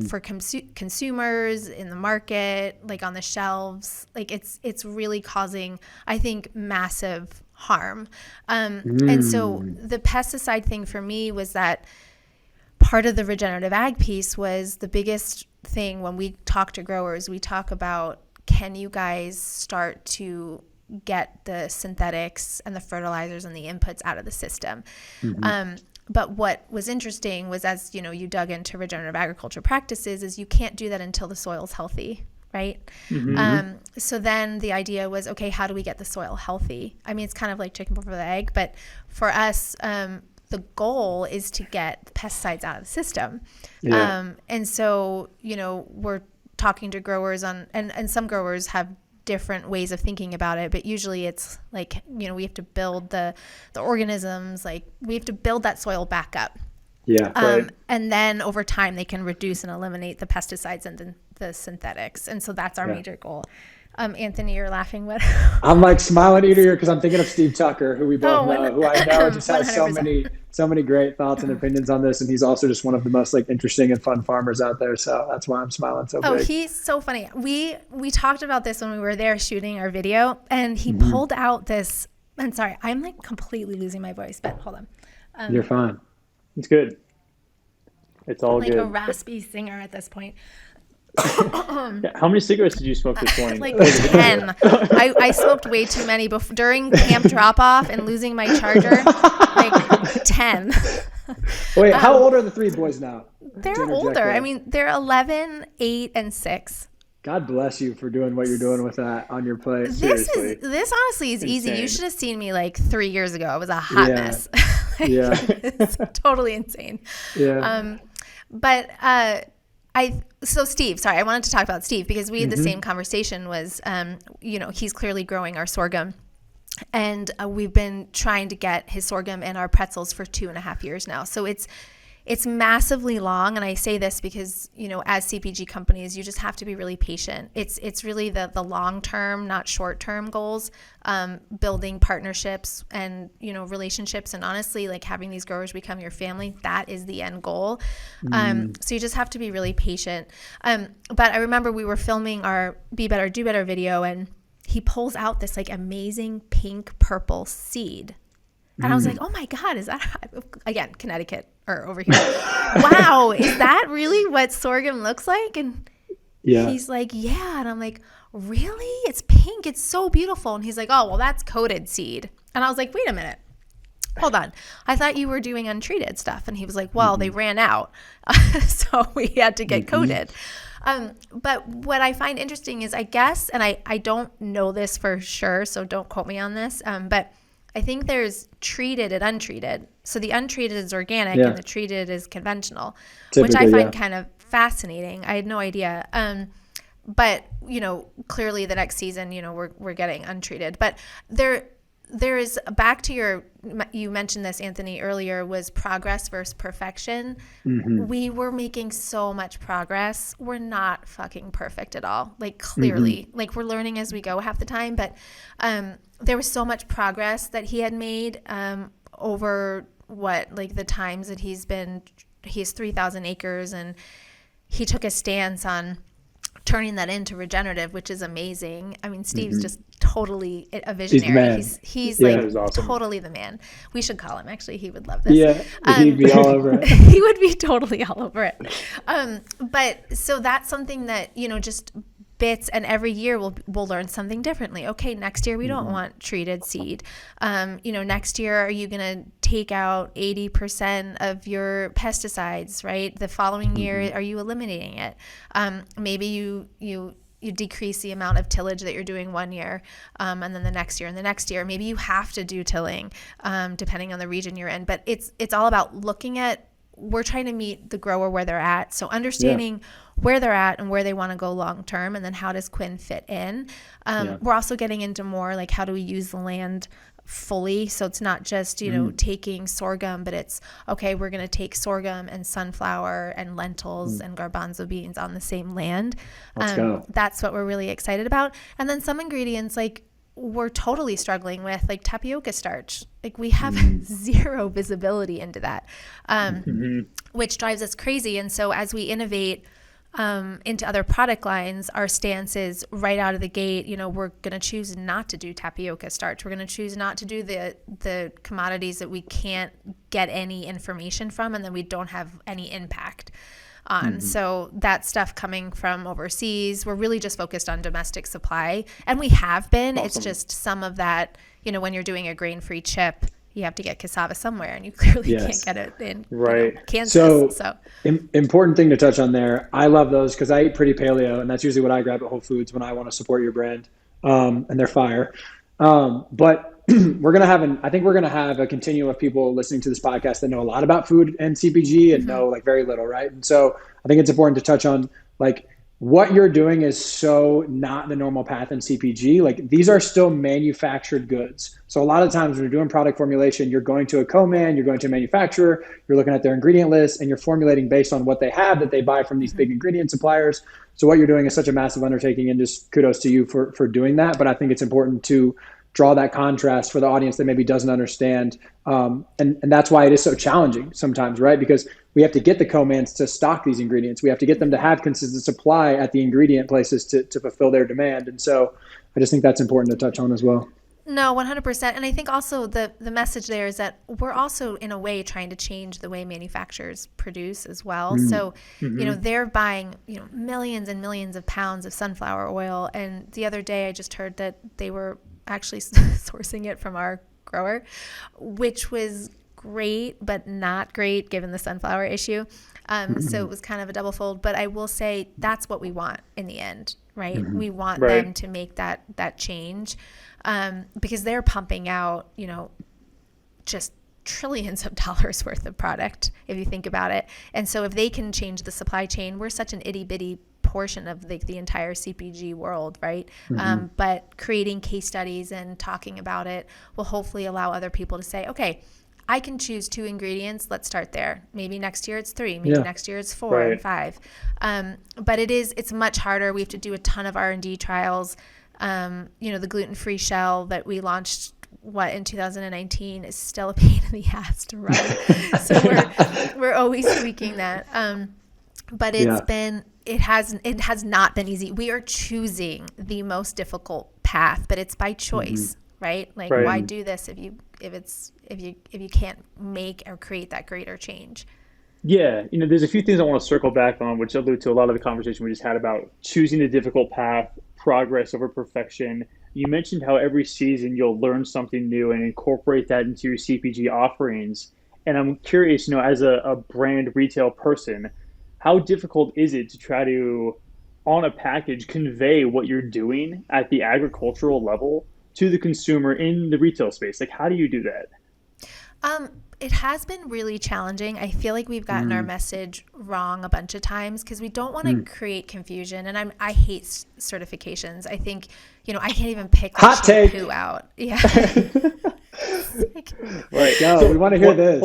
for consumers in the market, like on the shelves. Like it's really causing, I think, massive harm. And so the pesticide thing for me was that part of the regenerative ag piece was the biggest thing when we talk to growers. We talk about, can you guys start to get the synthetics and the fertilizers and the inputs out of the system? But what was interesting was, as you dug into regenerative agriculture practices, is you can't do that until the soil's healthy, right? So then the idea was, okay, how do we get the soil healthy? It's kind of like chicken before the egg, but for us, the goal is to get the pesticides out of the system. And so, we're talking to growers on, and some growers have different ways of thinking about it, but usually it's like, we have to build the organisms, like we have to build that soil back up. Right. And then over time they can reduce and eliminate the pesticides and the synthetics. And so that's our major goal. Anthony, you're laughing. What? I'm like smiling ear to ear because I'm thinking of Steve Tucker, who we both know, who I know just has 100%. so many great thoughts and opinions on this, and he's also just one of the most like interesting and fun farmers out there. So that's why I'm smiling so big. Oh, he's so funny. We talked about this when we were there shooting our video, and he pulled out this. I'm sorry, I'm like completely losing my voice, but hold on. You're fine. It's good. It's all like good. a raspy singer at this point. How many cigarettes did you smoke this morning? Like 10. I smoked way too many during camp drop off and losing my charger. Like 10. Wait, how old are the three boys now? They're older. They're 11, 8, and 6. God bless you for doing what you're doing with that on your plate. Seriously. This honestly is easy. You should have seen me like 3 years ago. I was a hot mess. It's totally insane. So Steve, sorry, I wanted to talk about Steve because we had the same conversation was, he's clearly growing our sorghum, and we've been trying to get his sorghum and our pretzels for 2.5 years now. So it's massively long. And I say this because, as CPG companies, you just have to be really patient. It's really the long-term, not short-term goals, building partnerships and, relationships. And honestly, like having these growers become your family, that is the end goal. So you just have to be really patient. But I remember we were filming our Be Better, Do Better video, and he pulls out this like amazing pink purple seed. And I was like, oh my God, is that, again, Connecticut or over here. Wow, is that really what sorghum looks like? And he's like, yeah. And I'm like, really? It's pink. It's so beautiful. And he's like, oh, well, that's coated seed. And I was like, wait a minute. Hold on. I thought you were doing untreated stuff. And he was like, well, they ran out. So we had to get coated. But what I find interesting is, I guess, and I don't know this for sure, so don't quote me on this, but I think there's treated and untreated. So the untreated is organic and the treated is conventional, which I find kind of fascinating. I had no idea. But, clearly the next season, we're getting untreated. But there is, back to you mentioned this, Anthony, earlier, was progress versus perfection. We were making so much progress. We're not fucking perfect at all. Like clearly, like we're learning as we go half the time, but there was so much progress that he had made over the times that he has 3,000 acres, and he took a stance on turning that into regenerative, which is amazing. Steve's just totally a visionary. He's awesome. Totally the man. We should call him. Actually, he would love this. Yeah, he'd be all over it. He would be totally all over it. But so that's something that, just bits, and every year we'll learn something differently. Okay, next year we don't want treated seed. Next year, are you going to take out 80% of your pesticides, right? The following year, are you eliminating it? Maybe you you decrease the amount of tillage that you're doing one year, and then the next year and the next year. Maybe you have to do tilling, depending on the region you're in. But it's all about looking at, we're trying to meet the grower where they're at. So understanding where they're at and where they want to go long term, and then how does Quinn fit in. We're also getting into more like, how do we use the land fully? So it's not just, taking sorghum, but it's, okay, we're going to take sorghum and sunflower and lentils and garbanzo beans on the same land. Let's go. That's what we're really excited about. And then some ingredients, like, we're totally struggling with, like tapioca starch. Like, we have zero visibility into that, which drives us crazy. And so as we innovate into other product lines, our stance is right out of the gate, we're going to choose not to do tapioca starch. We're going to choose not to do the commodities that we can't get any information from and then we don't have any impact on. So that stuff coming from overseas, we're really just focused on domestic supply, and we have been. Awesome. It's just some of that, when you're doing a grain-free chip, you have to get cassava somewhere, and you clearly can't get it in Kansas. So important thing to touch on there. I love those because I eat pretty paleo, and that's usually what I grab at Whole Foods when I want to support your brand, and they're fire. But we're going to have a continuum of people listening to this podcast that know a lot about food and CPG and know like very little, right? And so I think it's important to touch on like what you're doing is so not the normal path in CPG. Like, these are still manufactured goods. So a lot of times when you're doing product formulation, you're going to a co-man, you're going to a manufacturer, you're looking at their ingredient list, and you're formulating based on what they have that they buy from these big ingredient suppliers. So what you're doing is such a massive undertaking, and just kudos to you for doing that. But I think it's important to draw that contrast for the audience that maybe doesn't understand. And that's why it is so challenging sometimes, right? Because we have to get the co-mans to stock these ingredients. We have to get them to have consistent supply at the ingredient places to fulfill their demand. And so I just think that's important to touch on as well. No, 100%. And I think also the message there is that we're also in a way trying to change the way manufacturers produce as well. So, they're buying, millions and millions of pounds of sunflower oil. And the other day I just heard that they were actually sourcing it from our grower, which was great, but not great given the sunflower issue. So it was kind of a double fold, but I will say that's what we want in the end, right? We want them to make that change, because they're pumping out, just trillions of dollars worth of product, if you think about it. And so if they can change the supply chain, we're such an itty bitty portion of the entire CPG world, right? But creating case studies and talking about it will hopefully allow other people to say, okay, I can choose 2 ingredients. Let's start there. Maybe next year it's 3. Maybe next year it's 4 and 5. But it's much harder. We have to do a ton of R&D trials. The gluten-free shell that we launched in 2019 is still a pain in the ass to run. So we're always tweaking that. But it has not been easy. We are choosing the most difficult path, but it's by choice, right? Like, why do this if you can't make or create that greater change? Yeah, there's a few things I want to circle back on, which allude to a lot of the conversation we just had about choosing the difficult path, progress over perfection. You mentioned how every season you'll learn something new and incorporate that into your CPG offerings. And I'm curious, as a brand retail person, how difficult is it to try to, on a package, convey what you're doing at the agricultural level to the consumer in the retail space? Like, how do you do that? It has been really challenging. I feel like we've gotten our message wrong a bunch of times because we don't want to create confusion. And I hate certifications. I think, I can't even pick hot shampoo out. Yeah. Right. No, we want to hear this.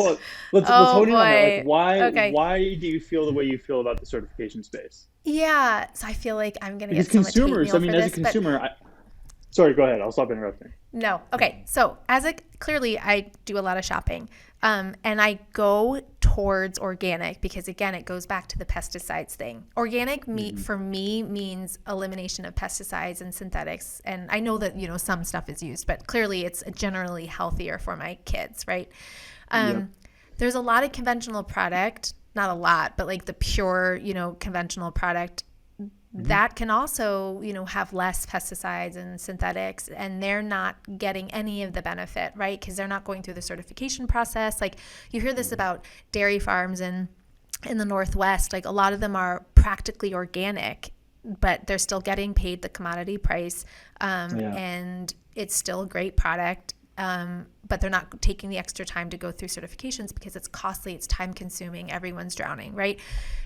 Let's hone in on that. Like, why do you feel the way you feel about the certification space? Yeah. So I feel like I'm going to get consumers, so much hate mail for as this, a consumer, sorry, go ahead. I'll stop interrupting. No. Okay. So clearly I do a lot of shopping, and I go towards organic because, again, it goes back to the pesticides thing. Organic meat for me means elimination of pesticides and synthetics. And I know that, some stuff is used, but clearly it's generally healthier for my kids, right? There's a lot of conventional product, not a lot, but like the pure, conventional product that can also, have less pesticides and synthetics, and they're not getting any of the benefit, right? Because they're not going through the certification process. Like, you hear this about dairy farms in the Northwest, like a lot of them are practically organic, but they're still getting paid the commodity price, and it's still a great product. But they're not taking the extra time to go through certifications because it's costly, it's time consuming, everyone's drowning, right?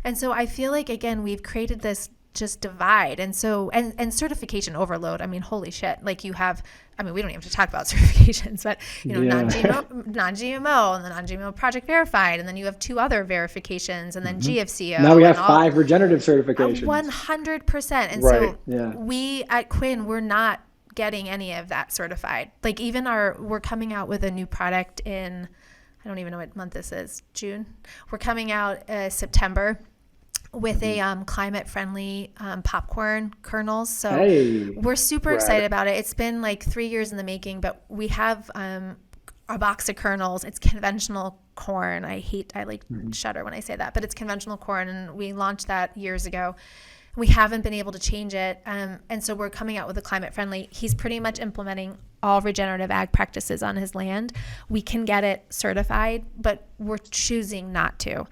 And so I feel like, again, we've created this just divide. And so, and certification overload. I mean, holy shit. Like you have, I mean, we don't even have to talk about certifications, but non-GMO and the non-GMO project verified. And then you have 2 other verifications and then GFCO. Now we have 5 regenerative certifications. 100%. And right. so we at Quinn, we're not getting any of that certified. Like even we're coming out with a new product in, I don't even know what month this is, June. We're coming out September with a climate friendly popcorn kernels. So we're super excited about it. It's been like 3 years in the making, but we have a box of kernels. It's conventional corn. I shudder when I say that, but it's conventional corn. And we launched that years ago. We haven't been able to change it. And so we're coming out with a climate friendly. He's pretty much implementing all regenerative ag practices on his land. We can get it certified, but we're choosing not to.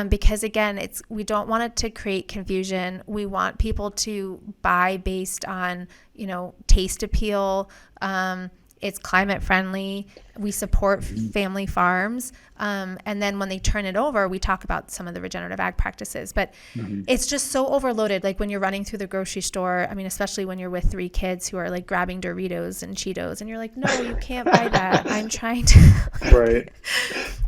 Because again, we don't want it to create confusion. We want people to buy based on, taste appeal. It's climate friendly. We support family farms. And then when they turn it over, we talk about some of the regenerative ag practices. But it's just so overloaded. Like when you're running through the grocery store, I mean, especially when you're with 3 kids who are like grabbing Doritos and Cheetos, and you're like, no, you can't buy that. I'm trying to. Right.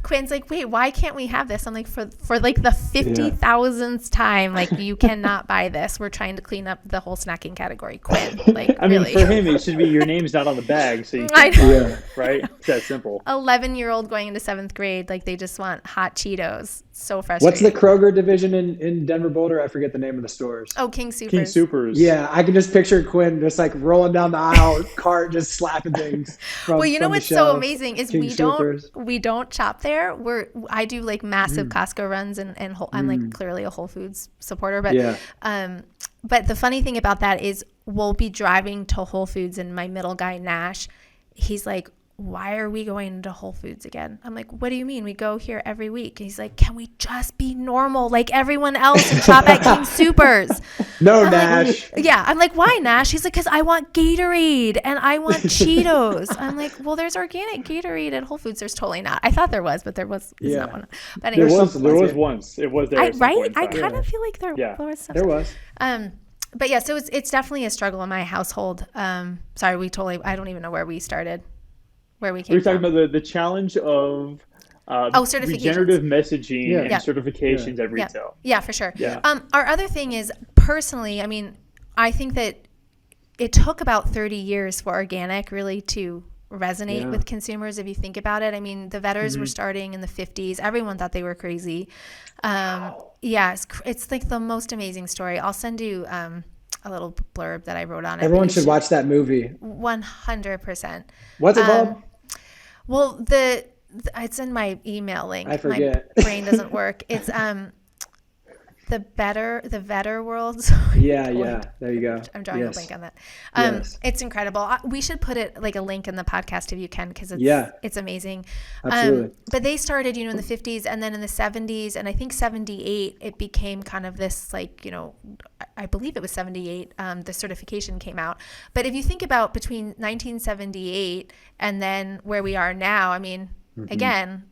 Quinn's like, wait, why can't we have this? I'm like, for like the 50,000th time, like you cannot buy this. We're trying to clean up the whole snacking category, Quinn. Like, I mean, really. for him, it should be your name's not on the bag, so you can buy it, right? It's that simple. 11-year-old going into 7th grade, like they just want hot Cheetos. So frustrating. What's the Kroger division in Denver Boulder? I forget the name of the stores. Oh, King Supers. King Supers. Yeah, I can just picture Quinn just like rolling down the aisle, cart just slapping things. Well, you know what's so amazing is King Supers. we don't shop there. I do like massive Costco runs and I'm like clearly a Whole Foods supporter, but but the funny thing about that is we'll be driving to Whole Foods and my middle guy Nash, he's like, why are we going to Whole Foods again? I'm like, what do you mean? We go here every week. And he's like, can we just be normal like everyone else and shop at King Supers? No, Nash. I'm like, why, Nash? He's like, because I want Gatorade and I want Cheetos. I'm like, well, there's organic Gatorade at Whole Foods. There's totally not. I thought there was, but there was not one. But anyway, there was once. It was there. Right? I kind of feel like there was stuff. There was. But yeah, so it's definitely a struggle in my household. Sorry, I don't even know where we started. Where we came from. We're talking about the challenge of regenerative messaging and certifications at retail. Yeah, for sure. Yeah. Our other thing is, personally, I mean, I think that it took about 30 years for organic really to resonate with consumers. If you think about it, I mean, the vetters were starting in the 50s. Everyone thought they were crazy. Yeah, it's like the most amazing story. I'll send you a little blurb that I wrote on it. Everyone should watch that movie. 100%. What's it called? Well, it's in my email link. I forget. My brain doesn't work. It's the Vetter World. Yeah. There you go. I'm drawing a blank on that. It's incredible. We should put it like a link in the podcast if you can, because it's amazing. Absolutely. But they started, in the 50s, and then in the 70s, and I think 78, it became kind of this like, I believe it was 78, the certification came out. But if you think about between 1978 and then where we are now, I mean, again,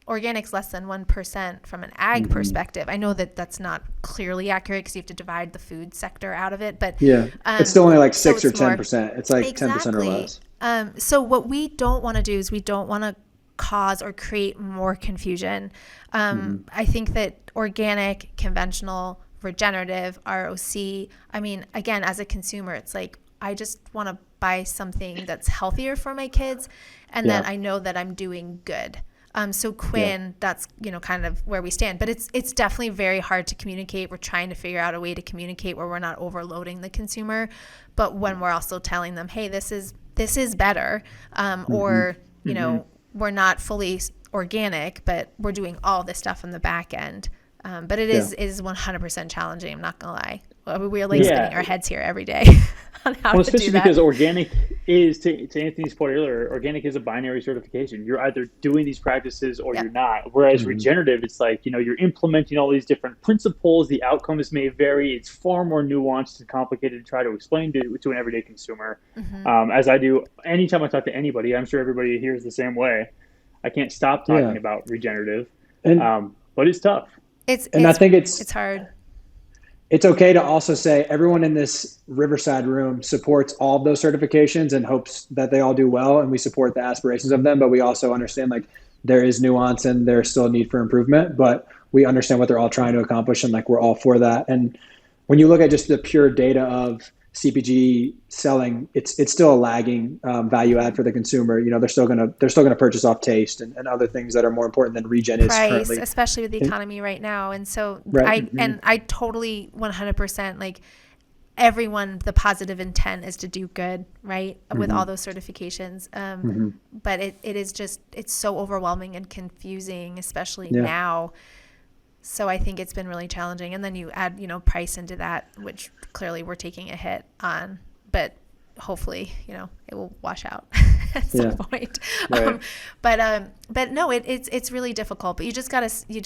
organic's less than 1% from an ag perspective. I know that that's not clearly accurate because you have to divide the food sector out of it, but it's still only like 6 or 10%. It's like 10% or less. So what we don't want to do is we don't want to cause or create more confusion. I think that organic, conventional, regenerative, ROC, I mean, again, as a consumer, it's like, I just want to buy something that's healthier for my kids, and then I know that I'm doing good. So Quinn, that's, kind of where we stand, but it's definitely very hard to communicate. We're trying to figure out a way to communicate where we're not overloading the consumer, but when we're also telling them, hey, this is better, or, we're not fully organic, but we're doing all this stuff on the back end. But it is 100% challenging. I'm not going to lie. we're like spinning our heads here every day on how to do especially that. because organic is, to Anthony's point earlier, organic is a binary certification. You're either doing these practices or you're not. Whereas regenerative, it's like, you're implementing all these different principles. The outcomes may vary. It's far more nuanced and complicated to try to explain to an everyday consumer. As I do anytime I talk to anybody. I'm sure everybody here is the same way. I can't stop talking about regenerative, but it's tough. I think it's hard. It's okay to also say everyone in this Riverside room supports all of those certifications and hopes that they all do well, and we support the aspirations of them, but we also understand like there is nuance and there's still a need for improvement, but we understand what they're all trying to accomplish, and like we're all for that. And when you look at just the pure data of CPG selling, it's still a lagging value add for the consumer. They're still gonna purchase off taste and other things that are more important than regen is currently, especially with the economy right now. And so I totally 100% like everyone. The positive intent is to do good, right? With all those certifications, but it is just, it's so overwhelming and confusing, especially now. So I think it's been really challenging. And then you add, price into that, which clearly we're taking a hit on, but hopefully, it will wash out at some point. Right. But no, it's really difficult, but you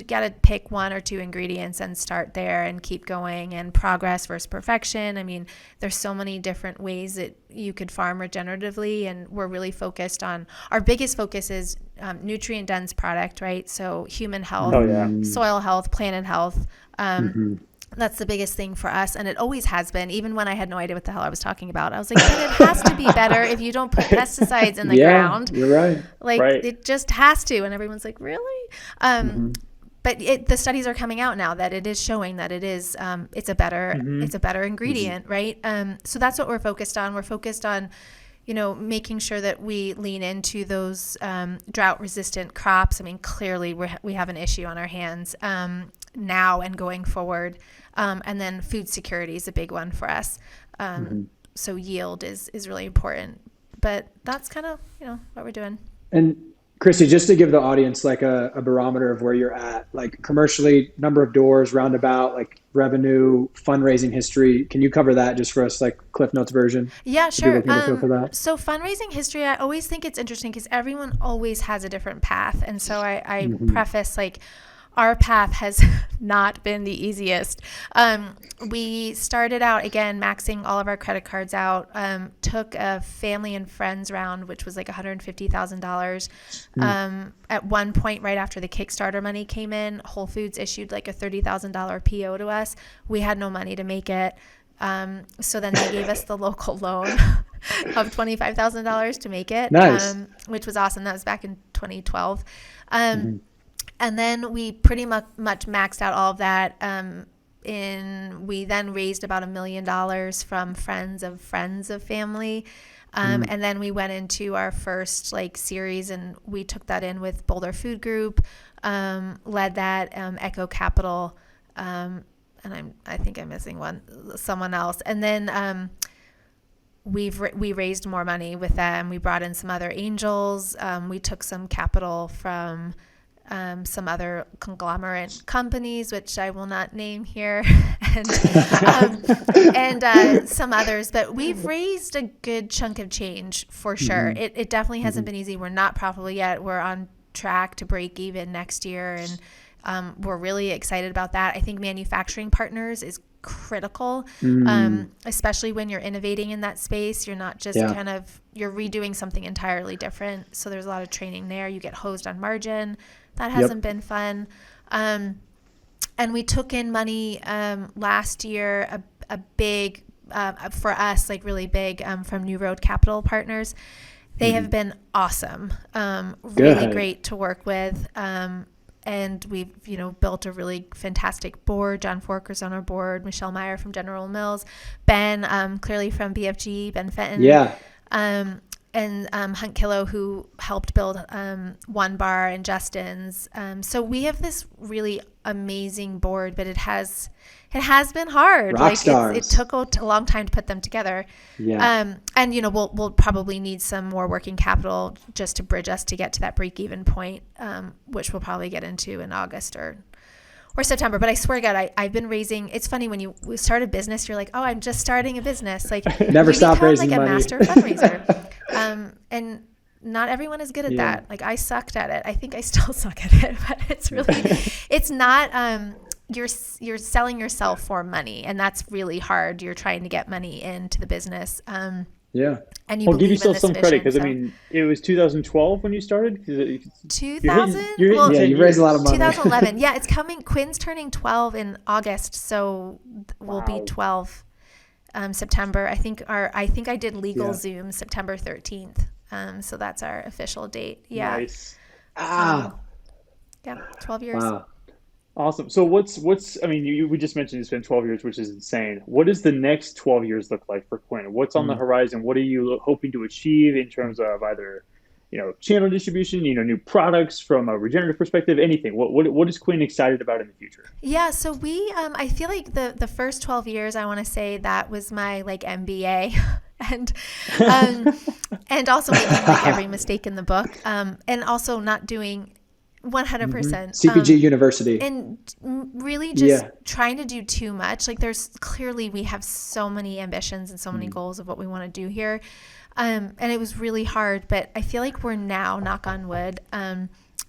gotta pick one or two ingredients and start there and keep going, and progress versus perfection. I mean, there's so many different ways that you could farm regeneratively, and we're really focused on, our biggest focus is nutrient dense product, right? So human health, soil health, planet health. That's the biggest thing for us, and it always has been. Even when I had no idea what the hell I was talking about, I was like, but it has to be better if you don't put pesticides in the ground. You're right. It just has to. And everyone's like, really? But the studies are coming out now that it is showing that it is it's a better ingredient, right? So that's what we're focused on. We're focused on making sure that we lean into those drought resistant crops. I mean, clearly we have an issue on our hands now and going forward. And then food security is a big one for us. So yield is really important, but that's kind of, what we're doing. And Kristy, just to give the audience like a barometer of where you're at, like commercially, number of doors, roundabout, like revenue, fundraising history. Can you cover that just for us, like Cliff Notes version? Yeah, sure. For that? So fundraising history, I always think it's interesting because everyone always has a different path. And so I preface like, our path has not been the easiest. We started out, again, maxing all of our credit cards out, took a family and friends round, which was like $150,000. At one point, right after the Kickstarter money came in, Whole Foods issued like a $30,000 PO to us. We had no money to make it. So then they gave us the local loan of $25,000 to make it, which was awesome. That was back in 2012. And then we pretty much maxed out all of that. We then raised about $1 million from friends of family. And then we went into our first series, and we took that in with Boulder Food Group, led that, Echo Capital, and I think I'm missing someone else. And then we raised more money with them. We brought in some other angels. We took some capital from some other conglomerate companies, which I will not name here, and some others. But we've raised a good chunk of change for sure. It definitely hasn't been easy. We're not profitable yet. We're on track to break even next year, and we're really excited about that. I think manufacturing partners is critical, especially when you're innovating in that space. You're not just you're redoing something entirely different. So there's a lot of training there. You get hosed on margin. That hasn't been fun. And we took in money last year, a big, for us, really big, from New Road Capital Partners. They have been awesome, really great to work with. And we've, built a really fantastic board. John Forker's on our board, Michelle Meyer from General Mills, Ben, clearly from BFG, Ben Fenton. Yeah. And Hunt Killo, who helped build One Bar and Justin's. So we have this really amazing board, but it has been hard. Rock stars. It took a long time to put them together. Yeah. And we'll probably need some more working capital just to bridge us to get to that break-even point, which we'll probably get into in August or September. But I swear to God, I've been raising. It's funny when you start a business, you're like, oh, I'm just starting a business. Like never stop raising like money. a master fundraiser. And not everyone is good at that. Like I sucked at it. I think I still suck at it, but it's really, it's not, you're selling yourself for money, and that's really hard. You're trying to get money into the business. Yeah. And you Well, give believe yourself in some this credit, because vision, I mean, it was 2012 when you started. 2000? You're Yeah, you've raised a lot of money. 2011. Yeah, it's coming. Quinn's turning 12 in August, so we'll be 12 September. I think I did legal Zoom September 13th. So that's our official date. Yeah. Nice. Yeah, 12 years. Wow. Awesome. So I mean, we just mentioned it's been 12 years, which is insane. What does the next 12 years look like for Quinn? What's on the horizon? What are you hoping to achieve in terms of either, channel distribution, new products from a regenerative perspective, anything? What is Quinn excited about in the future? Yeah. So I feel like the first 12 years, I want to say that was my like MBA and also making like every mistake in the book. And also not doing 100%. CPG University. And really just trying to do too much. Like we have so many ambitions and so many goals of what we want to do here. And it was really hard, but I feel like we're now, knock on wood,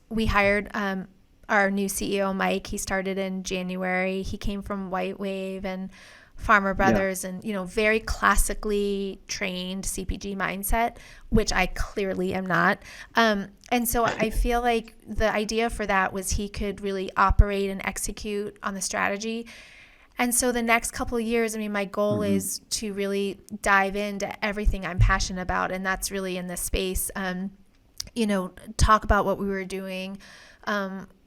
we hired our new CEO, Mike. He started in January. He came from White Wave and Farmer Brothers and, very classically trained CPG mindset, which I clearly am not. And so I feel like the idea for that was he could really operate and execute on the strategy. And so the next couple of years, I mean, my goal is to really dive into everything I'm passionate about. And that's really in this space, talk about what we were doing.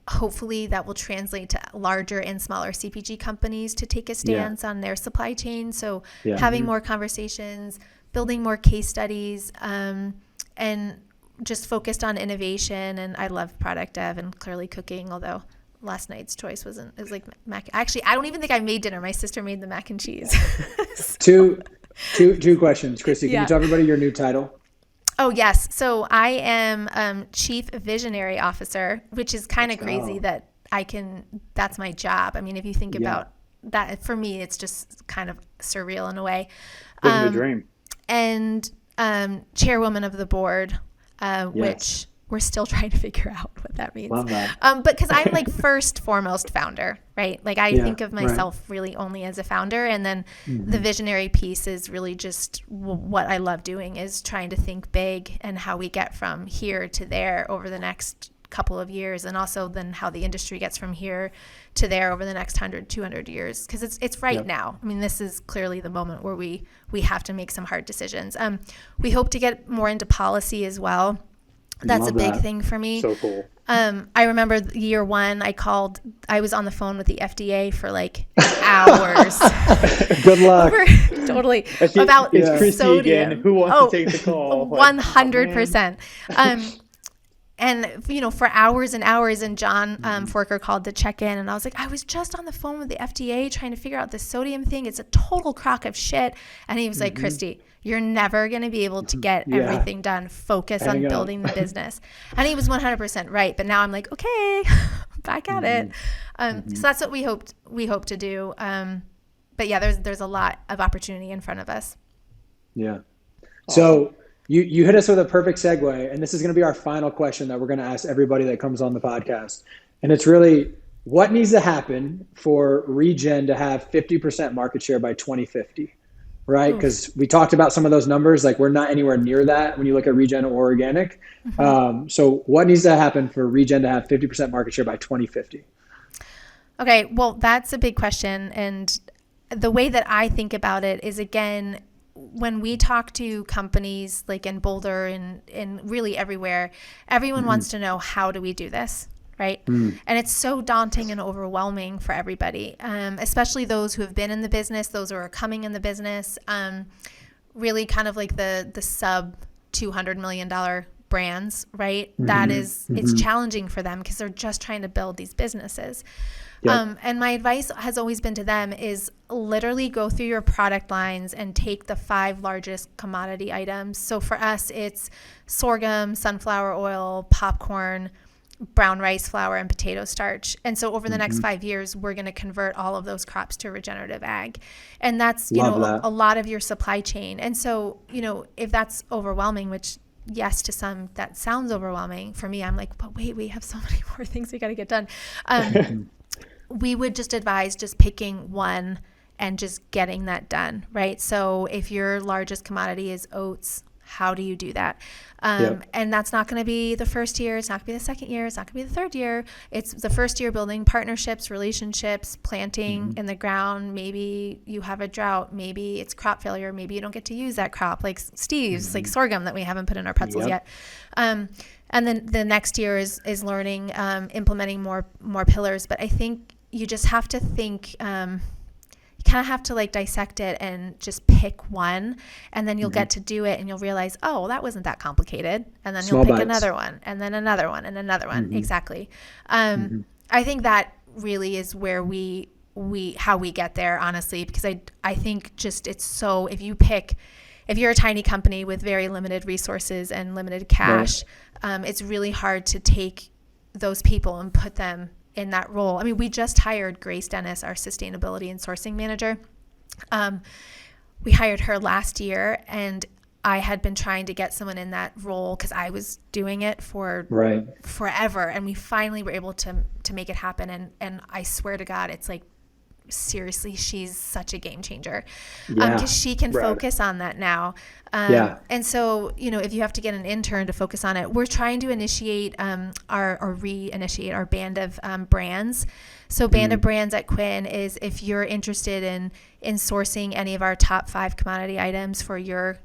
Hopefully that will translate to larger and smaller CPG companies to take a stance on their supply chain. So having more conversations, building more case studies, and just focused on innovation. And I love product dev and clearly cooking, although last night's choice it was like mac. Actually, I don't even think I made dinner. My sister made the mac and cheese. Two questions. Kristy, can you tell everybody your new title? Oh, yes. So I am Chief Visionary Officer, which is kind of crazy that that's my job. I mean, if you think about that, for me, it's just kind of surreal in a way. Living the dream. And chairwoman of the board, which we're still trying to figure out what that means. Love that. But because I'm like first, foremost founder, right? Like I think of myself really only as a founder. And then the visionary piece is really just what I love doing is trying to think big and how we get from here to there over the next couple of years. And also then how the industry gets from here to there over the next 100, 200 years. Because it's right now. I mean, this is clearly the moment where we have to make some hard decisions. We hope to get more into policy as well. That's a big thing for me. So cool. I remember year one, I was on the phone with the FDA for like hours. Good luck. Totally. About it's Kristy sodium. again. Who wants to take the call? 100%. And, for hours and hours, and John Forker called to check in, and I was like, I was just on the phone with the FDA trying to figure out the sodium thing. It's a total crock of shit. And he was like, Kristy, you're never going to be able to get everything done. Focus on building the business. And he was 100% right. But now I'm like, okay, back at it. So that's what we hope to do. But yeah, there's a lot of opportunity in front of us. Yeah. So you hit us with a perfect segue, and this is going to be our final question that we're going to ask everybody that comes on the podcast. And it's really, what needs to happen for Regen to have 50% market share by 2050? Right? Because we talked about some of those numbers, like we're not anywhere near that when you look at Regen or organic. So what needs to happen for Regen to have 50% market share by 2050? Okay, well, that's a big question. And the way that I think about it is, again, when we talk to companies like in Boulder and really everywhere, everyone wants to know, how do we do this? Right? And it's so daunting and overwhelming for everybody, especially those who have been in the business, those who are coming in the business, really kind of like the sub $200 million brands, right? That is, it's challenging for them because they're just trying to build these businesses. And my advice has always been to them is literally go through your product lines and take the 5 largest commodity items. So for us, it's sorghum, sunflower oil, popcorn, brown rice flour and potato starch. And so over the next 5 years, we're going to convert all of those crops to regenerative ag. And that's, a lot of your supply chain. And so, if that's overwhelming, which yes, to some that sounds overwhelming. For me, I'm like, but wait, we have so many more things we got to get done. We would just advise just picking one and just getting that done, right? So if your largest commodity is oats, how do you do that? And that's not going to be the first year. It's not going to be the second year. It's not going to be the third year. It's the first year building partnerships, relationships, planting in the ground. Maybe you have a drought. Maybe it's crop failure. Maybe you don't get to use that crop, like Steve's, like sorghum that we haven't put in our pretzels yet. And then the next year is learning, implementing more pillars. But I think you just have to think, you kind of have to like dissect it and just pick one, and then you'll get to do it and you'll realize, oh, well, that wasn't that complicated. And then you'll pick another one and then another one and another one. Exactly. I think that really is where how we get there, honestly, because I think just it's so, if you're a tiny company with very limited resources and limited cash, it's really hard to take those people and put them in that role. I mean, we just hired Grace Dennis, our sustainability and sourcing manager. We hired her last year, and I had been trying to get someone in that role because I was doing it for forever. And we finally were able to make it happen. And I swear to God, it's like, seriously, she's such a game changer because she can focus on that now. And so, if you have to get an intern to focus on it, we're trying to initiate reinitiate our band of brands. So band of brands at Quinn is if you're interested in sourcing any of our top 5 commodity items for your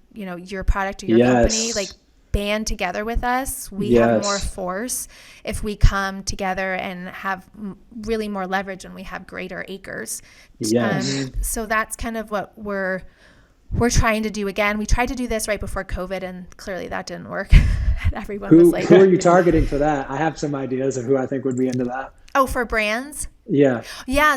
product or your company, like band together with us. We have more force if we come together and have really more leverage when we have greater acres. So that's kind of what we're trying to do. Again, we tried to do this right before COVID, and clearly that didn't work. Everyone was like, who are you targeting for that? I have some ideas of who I think would be into that. Oh, for brands? Yeah.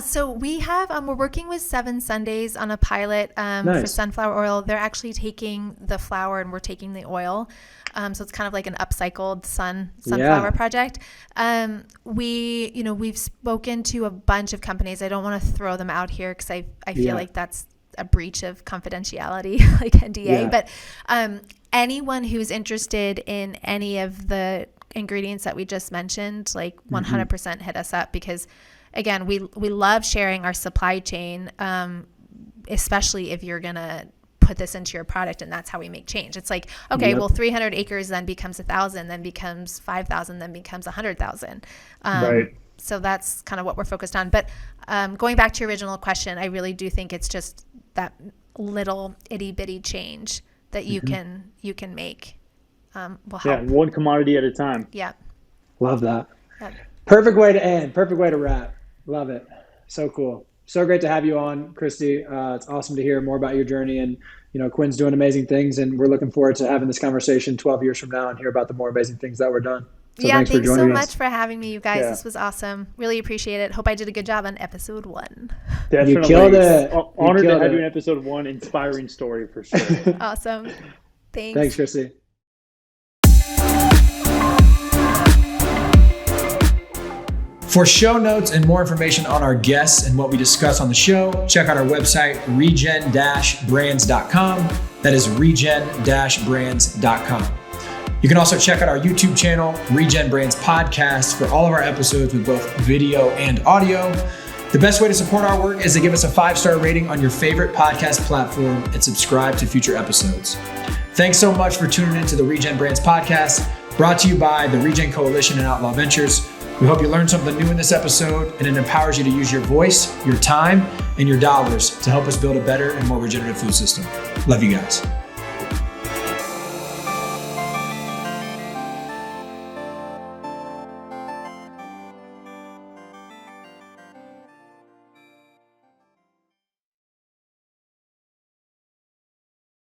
So we have, we're working with 7 Sundays on a pilot for sunflower oil. They're actually taking the flour and we're taking the oil. So it's kind of like an upcycled sunflower project. We've spoken to a bunch of companies. I don't want to throw them out here because I feel like that's a breach of confidentiality, like NDA. But anyone who's interested in any of the ingredients that we just mentioned, like 100% hit us up, because again, we love sharing our supply chain, especially if you're going to put this into your product, and that's how we make change. It's like, okay, well, 300 acres then becomes 1,000, then becomes 5,000, then becomes 100,000. So that's kind of what we're focused on. But going back to your original question, I really do think it's just that little itty bitty change that you can make will help. Yeah, one commodity at a time. Yeah. Love that. Yep. Perfect way to end. Perfect way to wrap. Love it. So cool. So great to have you on, Kristy. It's awesome to hear more about your journey, and Quinn's doing amazing things, and we're looking forward to having this conversation 12 years from now and hear about the more amazing things that were done. So thanks so much for having me, you guys. Yeah. This was awesome. Really appreciate it. Hope I did a good job on episode 1. Definitely. You killed it. Honored to have you in episode 1. Inspiring story for sure. Awesome. Thanks. Thanks, Kristy. For show notes and more information on our guests and what we discuss on the show, check out our website, regen-brands.com. That is regen-brands.com. You can also check out our YouTube channel, Regen Brands Podcast, for all of our episodes with both video and audio. The best way to support our work is to give us a 5-star rating on your favorite podcast platform and subscribe to future episodes. Thanks so much for tuning in to the Regen Brands Podcast, brought to you by the Regen Coalition and Outlaw Ventures. We hope you learned something new in this episode, and it empowers you to use your voice, your time, and your dollars to help us build a better and more regenerative food system. Love you guys.